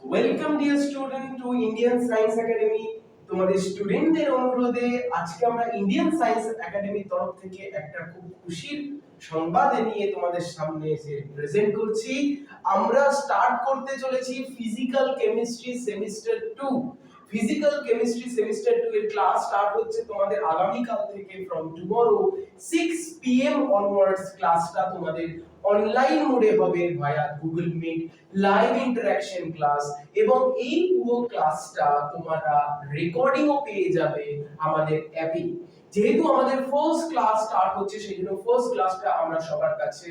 Welcome dear student to Indian science academy. তোমাদের স্টুডেন্টদের অনুরোধে আজকে আমরা ইন্ডিয়ান সায়েন্স একাডেমির তরফ থেকে একটা খুব খুশির সংবাদ নিয়ে তোমাদের সামনে এসে প্রেজেন্ট করছি। আমরা স্টার্ট করতে চলেছি physical chemistry semester 2। Physical chemistry semester 2 এর ক্লাস স্টার্ট হচ্ছে তোমাদের আগামী কাল থেকে ফ্রম টুমরো 6 PM অনওয়ার্ডস। ক্লাসটা তোমাদের অনলাইন মোডে হবে via Google Meet live interaction class, এবং এই পুরো ক্লাসটা তোমরা রেকর্ডিংও পেয়ে যাবে আমাদের অ্যাপে। যেহেতু আমাদের ফার্স্ট ক্লাস স্টার্ট হচ্ছে সেই জন্য ফার্স্ট ক্লাসটা আমরা সবার কাছে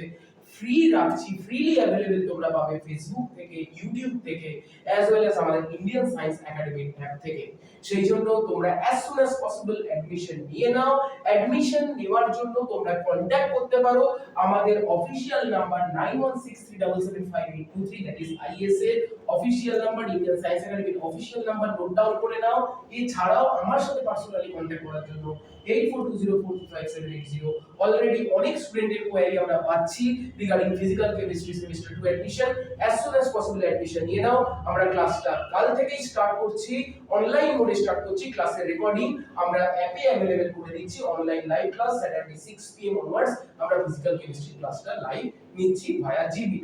ফ্রি রাখছি, ফ্রিলি অ্যাভেলেবল তোমরা পাবে ফেসবুক থেকে, ইউটিউব থেকে, অ্যাজ ওয়েল অ্যাজ আমাদের ইন্ডিয়ান সায়েন্স একাডেমির অ্যাপ থেকে। সেই জন্য তোমরা as soon as possible admission নিয়ে নাও। অ্যাডমিশন নেওয়ার জন্য তোমরা কন্টাক্ট করতে পারো আমাদের official number 9163775823, that is is এর অফিশিয়াল নাম্বার, ইন্ডিয়ান সায়েন্স একাডেমির অফিশিয়াল নাম্বার নোট ডাউন করে নাও। এছাড়াও আমার সাথে পার্সোনালি কন্টাক্ট করার জন্য 8420435780। অলরেডি অনেক স্টুডেন্টের কোয়েরি আমরা পাচ্ছি regarding physical chemistry semester 2 admission. As soon as possible admission নিয়ে নাও। আমরা ক্লাসটা কাল থেকেই স্টার্ট করছি, অনলাইন মোডে স্টার্ট করছি। ক্লাসের রেকর্ডিং আমরা অ্যাপে অ্যাভেলেবল করে দিচ্ছি। Online live class Saturday 6 PM onwards আমরা ফিজিক্যাল কেমিস্ট্রি ক্লাসটা লাইভ নিচ্ছি ভায়া জিবি।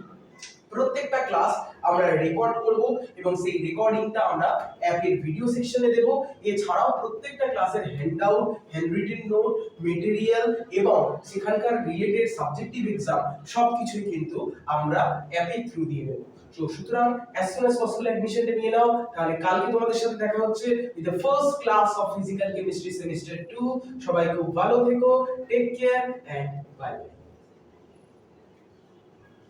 প্রত্যেকটা ক্লাস আমরা রেকর্ড করব এবং সেই রেকর্ডিংটা আমরা অ্যাপের ভিডিও সেকশনে দেব। এছাড়াও প্রত্যেকটা ক্লাসের হ্যান্ডআউট, হ্যান্ডরিটেন নোট, মেটেরিয়াল এবং সেখানকার রিলেটেড সাবজেক্টিভ এক্সাম সবকিছুই কিন্তু আমরা অ্যাপের থ্রু দিয়ে দেব। তো সুতরাং as soon as possible অ্যাডমিশনটা নিয়ে নাও। তাহলে কালকে তোমাদের সাথে দেখা হচ্ছে with the first class of physical chemistry semester 2। সবাই খুব ভালো থেকো, টেক কেয়ার এন্ড বাই।